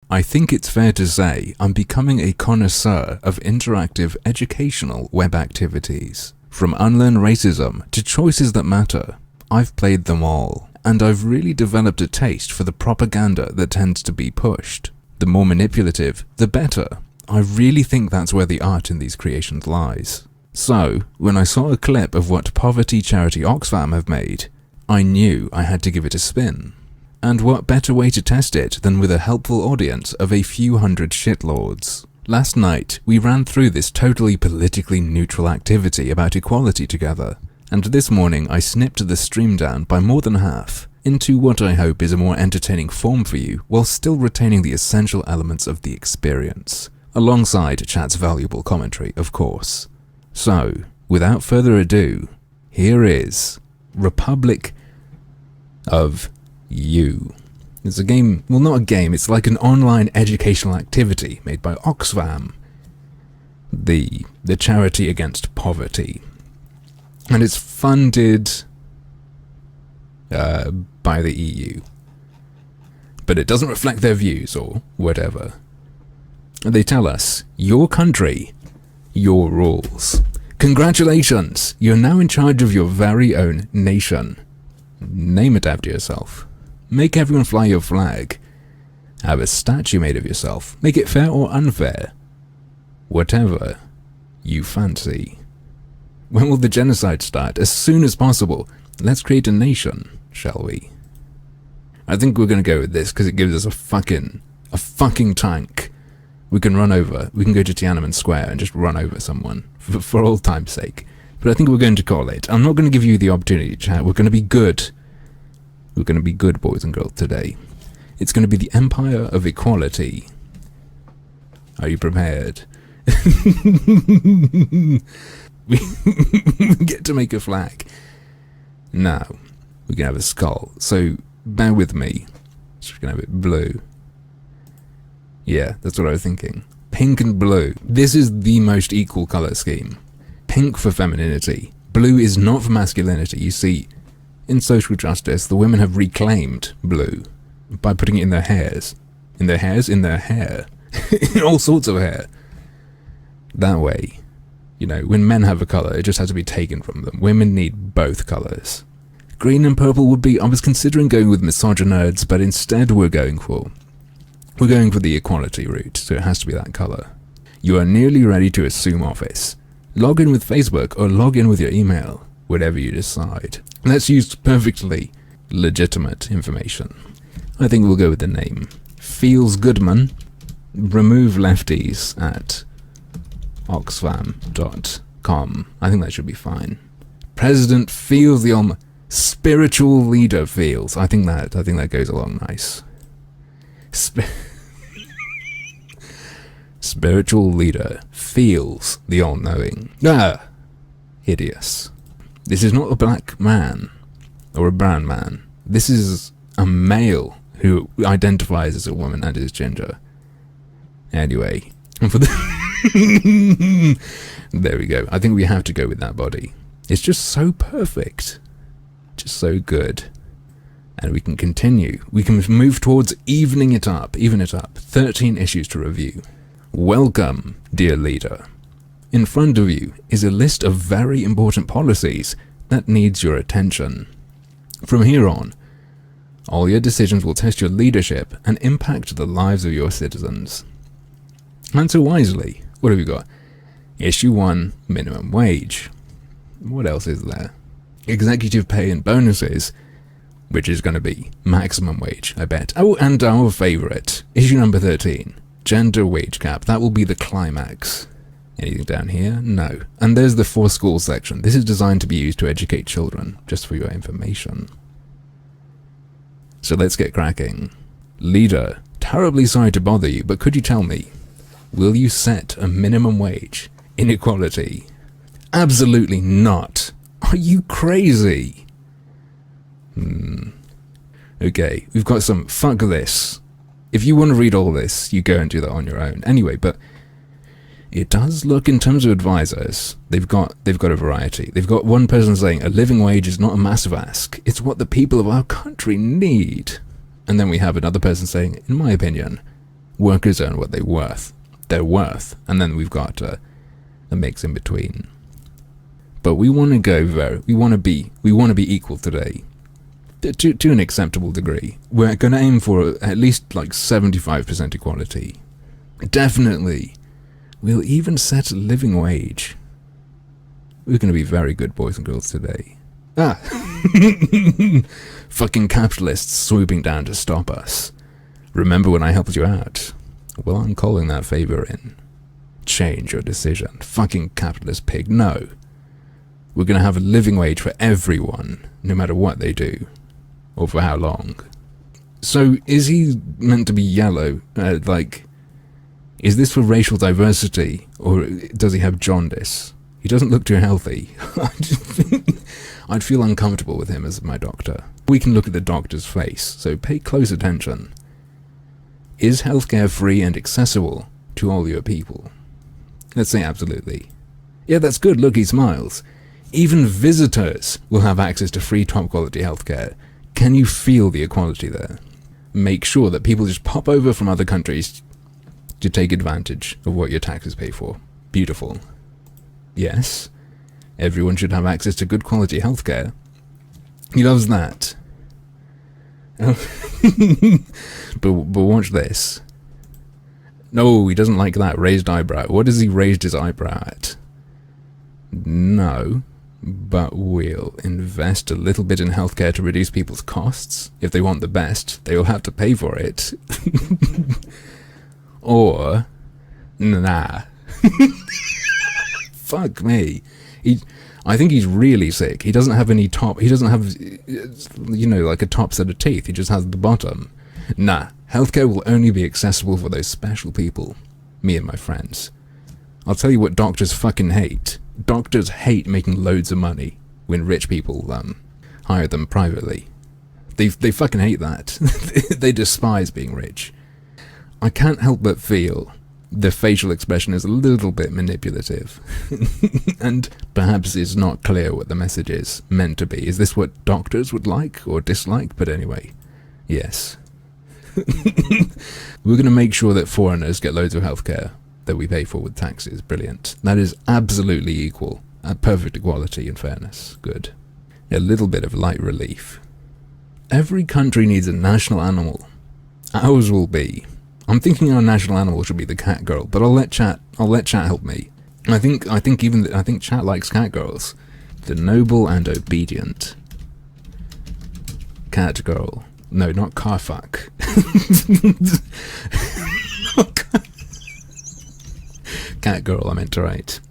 I think it's fair to say I'm becoming a connoisseur of interactive educational web activities. From Unlearn Racism to Choices That Matter, I've played them all, and I've really developed a taste for the propaganda that tends to be pushed. The more manipulative, the better. I really think that's where the art in these creations lies. So, when I saw a clip of what poverty charity Oxfam have made, I knew I had to give it a spin. And what better way to test it than with a helpful audience of a few hundred shitlords? Last night, we ran through this totally politically neutral activity about equality together, and this morning I snipped the stream down by more than half, into what I hope is a more entertaining form for you, while still retaining the essential elements of the experience, alongside chat's valuable commentary, of course. So, without further ado, here is Republic of You. It's a game, well, not a game, it's like an online educational activity made by Oxfam, the charity against poverty. And it's funded by the EU. But it doesn't reflect their views or whatever. They tell us, your country, your rules. Congratulations, you're now in charge of your very own nation. Name it after yourself. Make everyone fly your flag. Have a statue made of yourself. Make it fair or unfair. Whatever you fancy. When will the genocide start? As soon as possible. Let's create a nation, shall we? I think we're going to go with this because it gives us a fucking tank. We can run over. We can go to Tiananmen Square and just run over someone for all time's sake. But I think we're going to call it. I'm not going to give you the opportunity to chat. We're going to be good. We're going to be good boys and girls today. It's going to be the Empire of Equality. Are you prepared? We get to make a flag. Now, we can have a skull. So, bear with me. Just going to have it blue. Yeah, that's what I was thinking. Pink and blue. This is the most equal colour scheme. Pink for femininity. Blue is not for masculinity. You see, in social justice, the women have reclaimed blue by putting it in their hairs. In their hairs? In their hair. In all sorts of hair. That way, you know, when men have a colour, it just has to be taken from them. Women need both colours. Green and purple would be, I was considering going with misogynerds, but instead we're going for the equality route, so it has to be that colour. You are nearly ready to assume office. Log in with Facebook or log in with your email, whatever you decide. Let's use perfectly legitimate information. I think we'll go with the name. Feels Goodman. Remove lefties at oxfam.com. I think that should be fine. President feels the spiritual leader feels. I think that goes along nice. Spiritual leader feels the all-knowing. Hideous. This is not a black man or a brown man. This is a male who identifies as a woman and is ginger. Anyway, for the there we go. I think we have to go with that body. It's just so perfect. Just so good. And we can continue. We can move towards even it up. 13 issues to review. Welcome, dear leader. In front of you is a list of very important policies that needs your attention. From here on, all your decisions will test your leadership and impact the lives of your citizens. Answer wisely. What have we got? Issue 1, minimum wage. What else is there? Executive pay and bonuses, which is going to be maximum wage, I bet. Oh, and our favourite, issue number 13, gender wage cap. That will be the climax. Anything down here? No. And there's the for school section. This is designed to be used to educate children, just for your information. So let's get cracking. Leader, terribly sorry to bother you, but could you tell me, will you set a minimum wage inequality? Absolutely not. Are you crazy? Okay, we've got some fuck this. If you want to read all this, you go and do that on your own. Anyway, but it does look, in terms of advisors, they've got a variety. They've got one person saying a living wage is not a massive ask. It's what the people of our country need. And then we have another person saying, in my opinion, Workers earn what they're worth, and then we've got the mix in between. But we want to be equal today, to an acceptable degree. We're going to aim for at least like 75% equality. Definitely. We'll even set a living wage. We're going to be very good boys and girls today. Fucking capitalists swooping down to stop us. Remember when I helped you out? Well, I'm calling that favor in. Change your decision. Fucking capitalist pig, no. We're going to have a living wage for everyone, no matter what they do, or for how long. So, is he meant to be yellow? Is this for racial diversity, or does he have jaundice? He doesn't look too healthy. I'd feel uncomfortable with him as my doctor. We can look at the doctor's face, so pay close attention. Is healthcare free and accessible to all your people? Let's say absolutely. Yeah, that's good, look, he smiles. Even visitors will have access to free top-quality healthcare. Can you feel the equality there? Make sure that people just pop over from other countries to take advantage of what your taxes pay for. Beautiful. Yes, everyone should have access to good quality healthcare. He loves that. but watch this. No, he doesn't like that raised eyebrow. What has he raised his eyebrow at? No, but we'll invest a little bit in healthcare to reduce people's costs. If they want the best, they will have to pay for it. Or, nah. Fuck me. I think he's really sick. He doesn't have any top. He doesn't have, like a top set of teeth. He just has the bottom. Nah, healthcare will only be accessible for those special people. Me and my friends. I'll tell you what doctors fucking hate. Doctors hate making loads of money when rich people hire them privately. They fucking hate that. They despise being rich. I can't help but feel the facial expression is a little bit manipulative. And perhaps it's not clear what the message is meant to be. Is this what doctors would like or dislike? But anyway, yes. We're going to make sure that foreigners get loads of healthcare that we pay for with taxes. Brilliant. That is absolutely equal. Perfect equality and fairness. Good. A little bit of light relief. Every country needs a national animal. Ours will be. I'm thinking our national animal should be the cat girl, but I'll let chat help me. I think chat likes cat girls. The noble and obedient cat girl. No, not car fuck. Cat girl, I meant to write.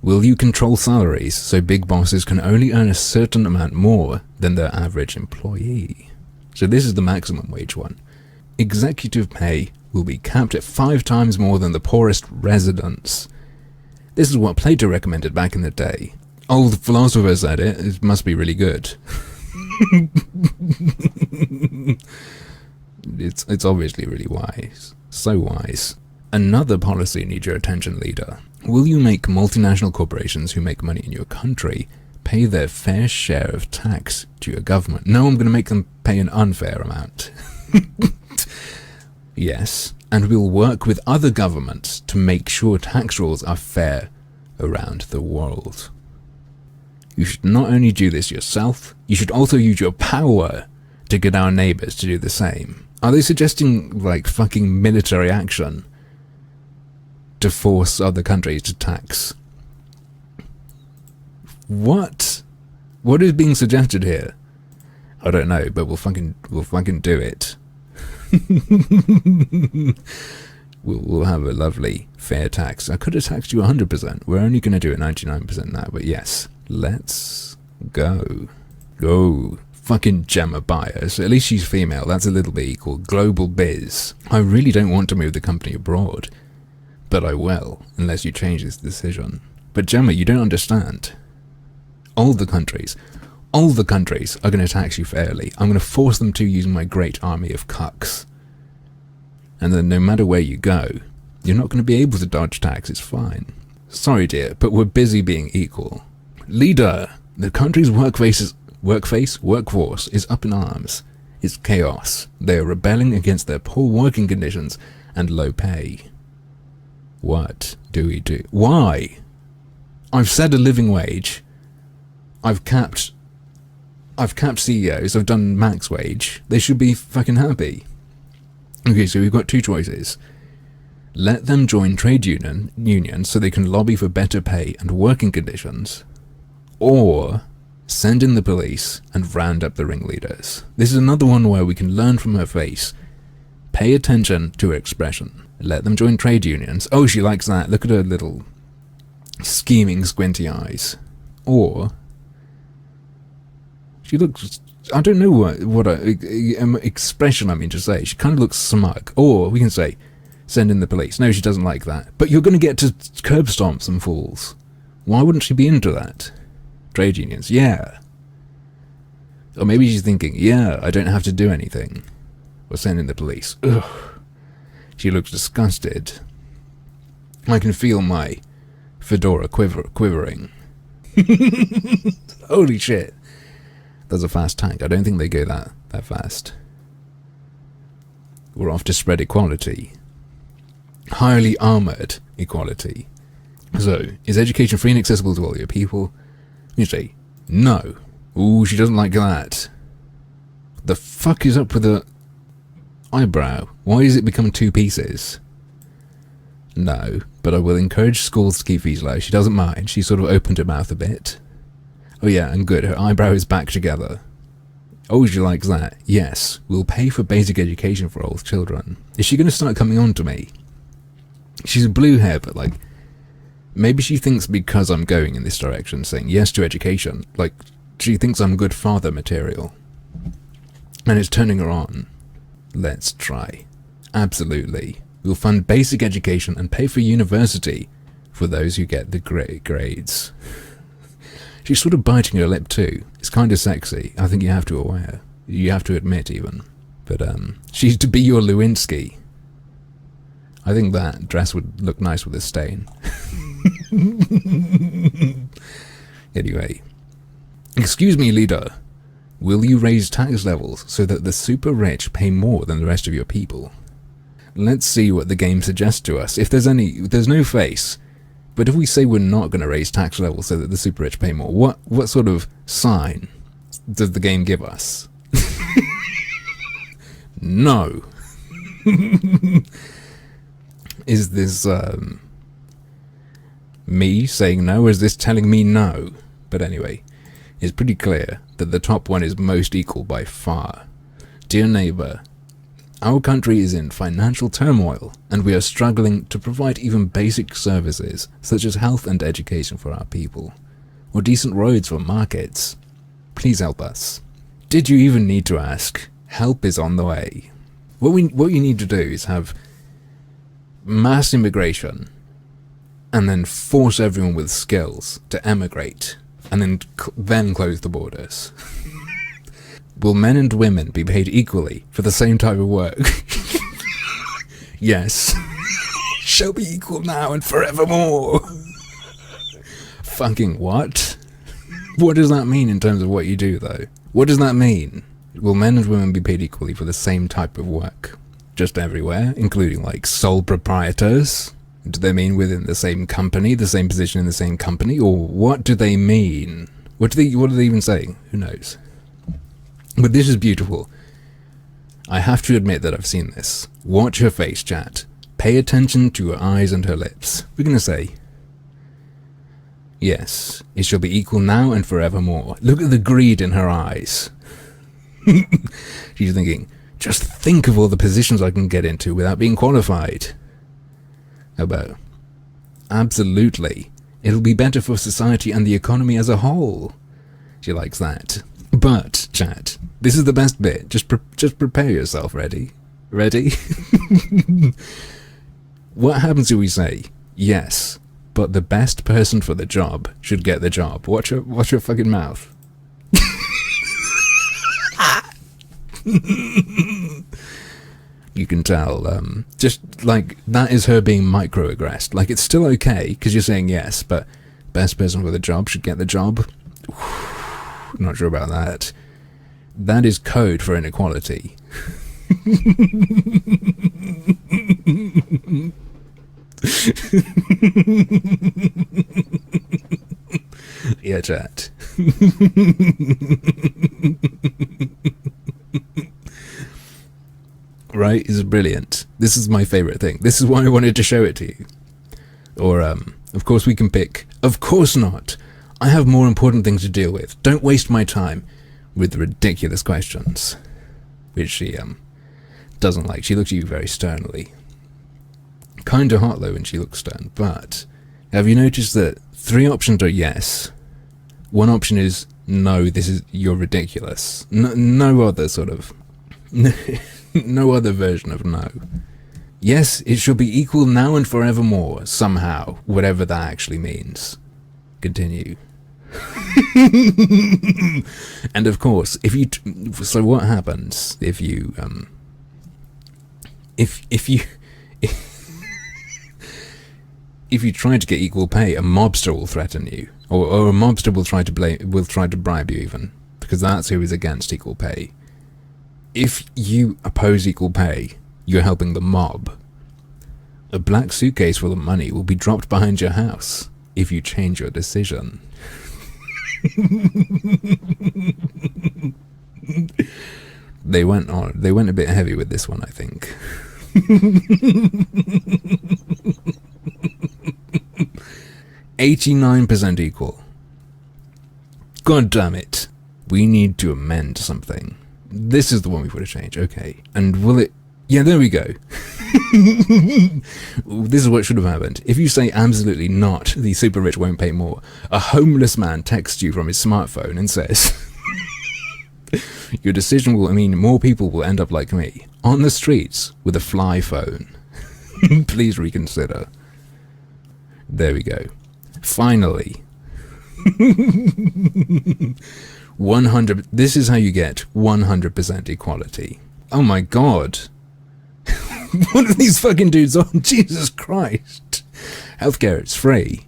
Will you control salaries so big bosses can only earn a certain amount more than their average employee? So this is the maximum wage one. Executive pay will be capped at 5 times more than the poorest residents. This is what Plato recommended back in the day. Old philosopher said it. It must be really good. It's obviously really wise. So wise. Another policy needs your attention, leader. Will you make multinational corporations who make money in your country pay their fair share of tax to your government? No, I'm going to make them pay an unfair amount. Yes, and we'll work with other governments to make sure tax rules are fair around the world. You should not only do this yourself, you should also use your power to get our neighbors to do the same. Are they suggesting, like, fucking military action to force other countries to tax? What? What is being suggested here? I don't know, but we'll fucking do it. We'll have a lovely fair tax. I could have taxed you 100%. We're only going to do it 99% now, but yes. Let's go. Go. Fucking Gemma Bias. At least she's female. That's a little bit equal. Global biz. I really don't want to move the company abroad. But I will, unless you change this decision. But Gemma, you don't understand. All the countries are going to tax you fairly. I'm going to force them to using my great army of cucks. And then no matter where you go, you're not going to be able to dodge tax. It's fine. Sorry, dear, but we're busy being equal. Leader, the country's workforce is up in arms. It's chaos. They are rebelling against their poor working conditions and low pay. What do we do? Why? I've said a living wage. I've capped CEOs. I've done max wage. They should be fucking happy. Okay, so we've got two choices. Let them join trade unions so they can lobby for better pay and working conditions, or send in the police and round up the ringleaders. This is another one where we can learn from her face. Pay attention to her expression. Let them join trade unions. Oh, she likes that. Look at her little scheming squinty eyes. Or she looks, I don't know what expression I mean to say. She kind of looks smug. Or we can say, send in the police. No, she doesn't like that. But you're going to get to curb stomp some fools. Why wouldn't she be into that? Trade unions, yeah. Or maybe she's thinking, yeah, I don't have to do anything. Or send in the police. Ugh. She looks disgusted. I can feel my fedora quivering. Holy shit. That's a fast tank. I don't think they go that fast. We're off to spread equality. Highly armoured equality. So, is education free and accessible to all your people? You say, no. Ooh, she doesn't like that. The fuck is up with the eyebrow? Why is it become two pieces? No, but I will encourage schools to keep fees low. She doesn't mind. She sort of opened her mouth a bit. Oh yeah, and good. Her eyebrow is back together. Oh, she likes that. Yes, we'll pay for basic education for all children. Is she going to start coming on to me? She's blue hair, but like, maybe she thinks because I'm going in this direction, saying yes to education, like, she thinks I'm good father material. And it's turning her on. Let's try. Absolutely. We'll fund basic education and pay for university for those who get the grades. She's sort of biting her lip too. It's kind of sexy. I think you have to admit even. But she's to be your Lewinsky. I think that dress would look nice with a stain. Anyway. Excuse me, leader. Will you raise tax levels so that the super rich pay more than the rest of your people? Let's see what the game suggests to us. If there's no face. But if we say we're not going to raise tax levels so that the super rich pay more, what sort of sign does the game give us? No. Is this me saying no, or is this telling me no? But anyway, it's pretty clear that the top one is most equal by far. Dear neighbour, our country is in financial turmoil, and we are struggling to provide even basic services, such as health and education for our people, or decent roads for markets. Please help us. Did you even need to ask? Help is on the way. What you need to do is have mass immigration, and then force everyone with skills to emigrate, and then close the borders. Will men and women be paid equally for the same type of work? Yes. Shall be equal now and forevermore. Fucking what? What does that mean in terms of what you do, though? What does that mean? Will men and women be paid equally for the same type of work? Just everywhere, including like sole proprietors? Do they mean within the same company, the same position in the same company? Or what do they mean? What are they even saying? Who knows? But this is beautiful. I have to admit that I've seen this. Watch her face, chat. Pay attention to her eyes and her lips. We're going to say, yes, it shall be equal now and forevermore. Look at the greed in her eyes. She's thinking, just think of all the positions I can get into without being qualified. How about, absolutely. It'll be better for society and the economy as a whole. She likes that. But, chat, this is the best bit. Just prepare yourself. Ready? Ready? What happens if we say, yes, but the best person for the job should get the job? Watch your fucking mouth. You can tell, just like, that is her being microaggressed. Like, it's still okay, because you're saying yes, but best person for the job should get the job. Not sure about that. That is code for inequality. Yeah, chat. Right? Is brilliant. This is my favorite thing. This is why I wanted to show it to you. Or, of course we can pick. Of course not. I have more important things to deal with. Don't waste my time with ridiculous questions. Which she, doesn't like. She looks at you very sternly. Kinda hot though when she looks stern, but have you noticed that 3 options are yes? 1 option is no, you're ridiculous. No other sort of, no other version of no. Yes, it shall be equal now and forevermore, somehow, whatever that actually means. Continue. And of course, so what happens if you, if you try to get equal pay, a mobster will threaten you, or a mobster will try to bribe you even, because that's who is against equal pay. If you oppose equal pay, you're helping the mob. A black suitcase full of money will be dropped behind your house if you change your decision. They went a bit heavy with this one, I think. 89% equal. God damn it. We need to amend something. This is the one we've got to change, okay. And will it... Yeah, there we go. This is what should have happened. If you say absolutely not, the super rich won't pay more, a homeless man texts you from his smartphone and says, your decision will mean more people will end up like me, on the streets with a fly phone. Please reconsider. There we go. Finally. 100. This is how you get 100% equality. Oh my god. What are these fucking dudes on? Jesus Christ. Healthcare, it's free.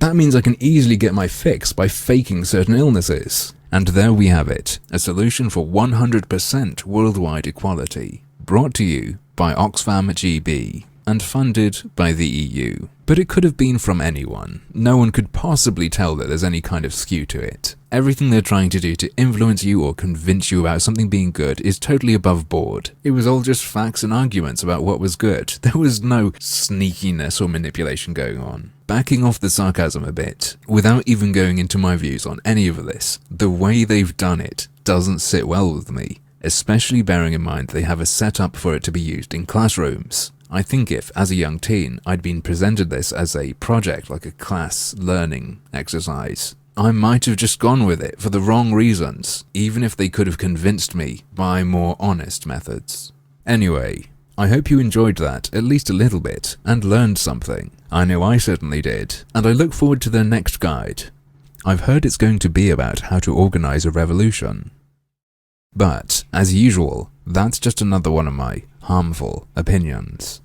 That means I can easily get my fix by faking certain illnesses. And there we have it. A solution for 100% worldwide equality. Brought to you by Oxfam GB. And funded by the EU. But it could have been from anyone. No one could possibly tell that there's any kind of skew to it. Everything they're trying to do to influence you or convince you about something being good is totally above board. It was all just facts and arguments about what was good. There was no sneakiness or manipulation going on. Backing off the sarcasm a bit, without even going into my views on any of this, the way they've done it doesn't sit well with me, especially bearing in mind they have a setup for it to be used in classrooms. I think if, as a young teen, I'd been presented this as a project, like a class learning exercise, I might have just gone with it for the wrong reasons, even if they could have convinced me by more honest methods. Anyway, I hope you enjoyed that at least a little bit and learned something. I know I certainly did, and I look forward to their next guide. I've heard it's going to be about how to organize a revolution. But, as usual, that's just another one of my harmful opinions.